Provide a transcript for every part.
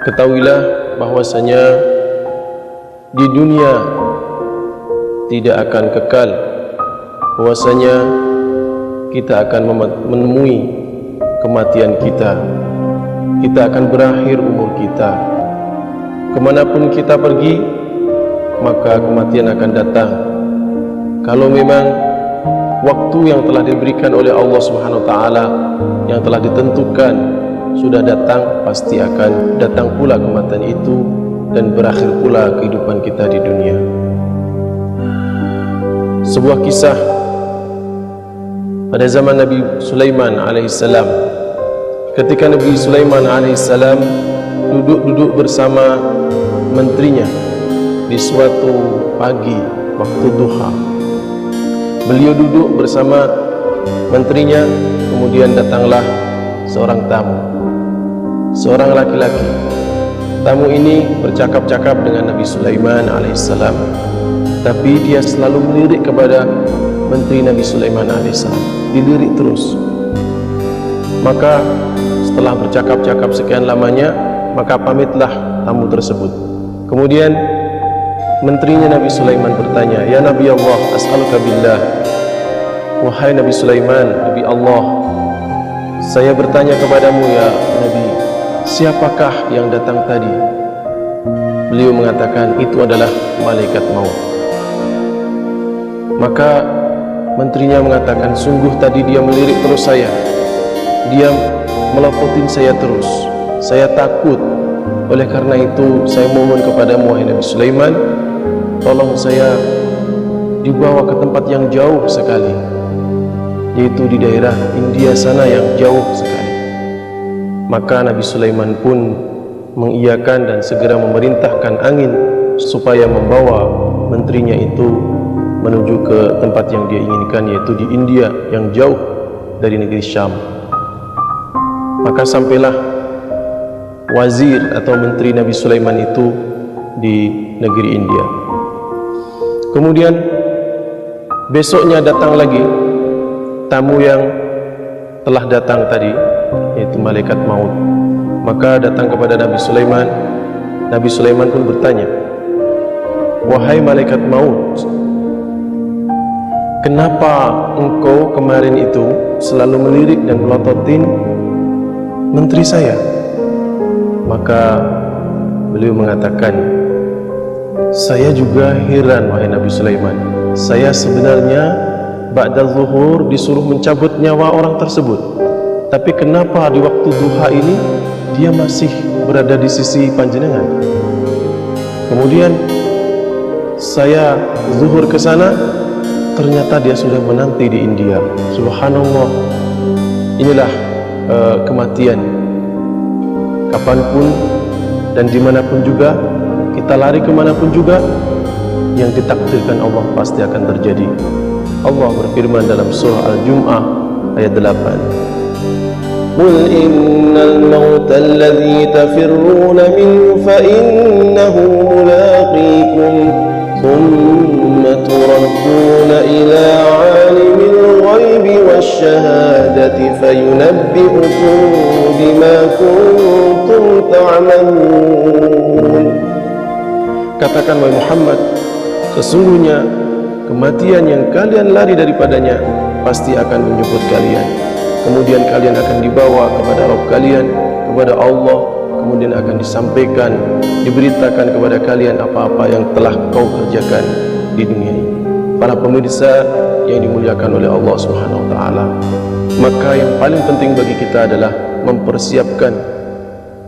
Ketahuilah bahwasanya di dunia tidak akan kekal, bahwasanya kita akan menemui kematian kita. Kita akan berakhir umur kita. Kemanapun kita pergi, maka kematian akan datang. Kalau memang waktu yang telah diberikan oleh Allah Subhanahu wa taala, yang telah ditentukan sudah datang, pasti akan datang pula kematian itu dan berakhir pula kehidupan kita di dunia. Sebuah kisah pada zaman Nabi Sulaiman alaihissalam, ketika Nabi Sulaiman alaihissalam duduk bersama menterinya di suatu pagi waktu duha. Beliau duduk bersama menterinya, kemudian datanglah seorang tamu, seorang laki-laki. Tamu ini bercakap-cakap dengan Nabi Sulaiman alaihissalam, tapi dia selalu melirik kepada menteri Nabi Sulaiman alaihissalam, dilirik terus. Maka setelah bercakap-cakap sekian lamanya, maka pamitlah tamu tersebut. Kemudian menterinya Nabi Sulaiman bertanya, "Ya Nabi Allah, as'aluka billah." Wahai Nabi Sulaiman, Nabi Allah, saya bertanya kepadamu ya Nabi, siapakah yang datang tadi? Beliau mengatakan, itu adalah malaikat maut. Maka menterinya mengatakan, sungguh tadi dia melirik terus saya, dia melototin saya terus, saya takut. Oleh karena itu saya mohon kepadamu wahai Nabi Sulaiman, tolong saya dibawa ke tempat yang jauh sekali, yaitu di daerah India sana yang jauh sekali. Maka Nabi Sulaiman pun mengiyakan dan segera memerintahkan angin supaya membawa menterinya itu menuju ke tempat yang dia inginkan, yaitu di India yang jauh dari negeri Syam. Maka sampailah wazir atau menteri Nabi Sulaiman itu di negeri India. Kemudian besoknya datang lagi tamu yang telah datang tadi, yaitu malaikat maut. Maka datang kepada Nabi Sulaiman. Nabi Sulaiman pun bertanya, wahai malaikat maut, kenapa engkau kemarin itu selalu melirik dan melototin menteri saya? Maka beliau mengatakan, saya juga heran wahai Nabi Sulaiman. Saya sebenarnya ba'da zuhur disuruh mencabut nyawa orang tersebut, tapi kenapa di waktu duha ini dia masih berada di sisi panjenengan? Kemudian saya zuhur ke sana, ternyata dia sudah menanti di India. Subhanallah. Inilah kematian. Kapanpun dan dimanapun juga, kita lari kemanapun juga, yang ditakdirkan Allah pasti akan terjadi. Allah berfirman dalam surah Al-Jum'ah ayat 8, Qul innal mawta alladhi tafirruna minhu fa innahu mulaqikum thumma turadduna ila alimil ghaibi wasyahadati fayunabbi'ukum bima kuntum ta'malun. Katakan wahai Muhammad, sesungguhnya kematian yang kalian lari daripadanya pasti akan menjemput kalian. Kemudian kalian akan dibawa kepada Rabb kalian, kepada Allah. Kemudian akan disampaikan, diberitakan kepada kalian apa-apa yang telah kau kerjakan di dunia ini. Para pemirsa yang dimuliakan oleh Allah Subhanahu wa taala, maka yang paling penting bagi kita adalah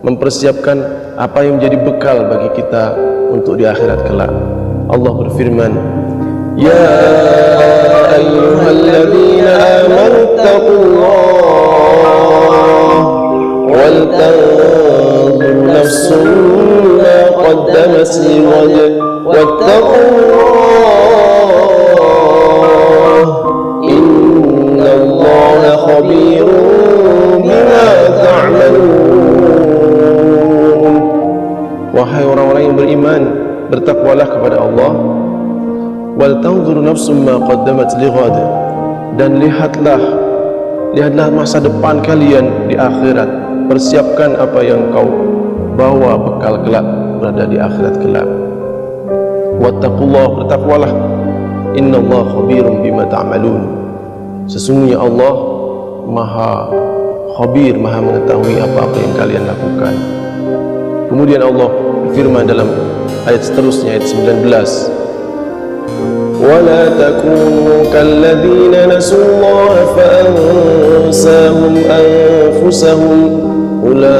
mempersiapkan apa yang menjadi bekal bagi kita untuk di akhirat kelak. Allah berfirman, Ya ayyuhalladzina amanu taqullah wal tanzur nafsum ma qaddamat lighad wattaqullah innallaha khabirun bima ta'malun. Wahai orang-orang yang beriman, bertakwalah kepada Allah. Wal tanzur nafsum ma qaddamat lighad, dan lihatlah masa depan kalian di akhirat. Persiapkan apa yang kau bawa bekal kelak berada di akhirat kelak. Wattaqullah, bertakwalah. Innallaha khabirum bima ta'malun. Sesungguhnya Allah Maha khabir, Maha mengetahui apa-apa yang kalian lakukan. Kemudian Allah berfirman dalam ayat seterusnya, ayat 19, وَلَا تَكُونُوا كَالَّذِينَ نَسُوا اللَّهَ فَأَنْسَاهُمْ أَنفُسَهُمْ أُولَئِكَ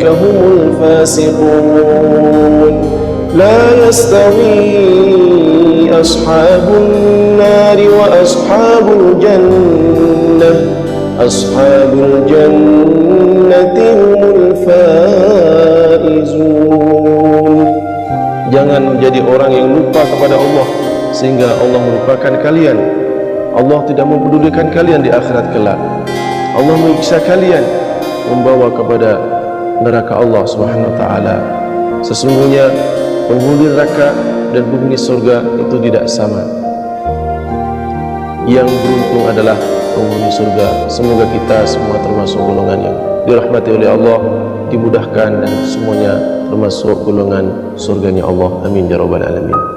هُمُ الْفَاسِقُونَ لَا يَسْتَوِي أَصْحَابُ النَّارِ وَأَصْحَابُ الْجَنَّةِ أَصْحَابُ الْجَنَّةِ هُمُ الْفَائِزُونَ. Jangan menjadi orang yang lupa kepada Allah sehingga Allah melupakan kalian. Allah tidak mempedulikan kalian di akhirat kelak. Allah menyiksa kalian, membawa kepada neraka Allah Subhanahu wa taala. Sesungguhnya penghuni neraka dan penghuni surga itu tidak sama. Yang beruntung adalah penghuni surga. Semoga kita semua termasuk golongan yang dirahmati oleh Allah, dimudahkan dan semuanya termasuk golongan surganya Allah. Amin ya rabbal alamin.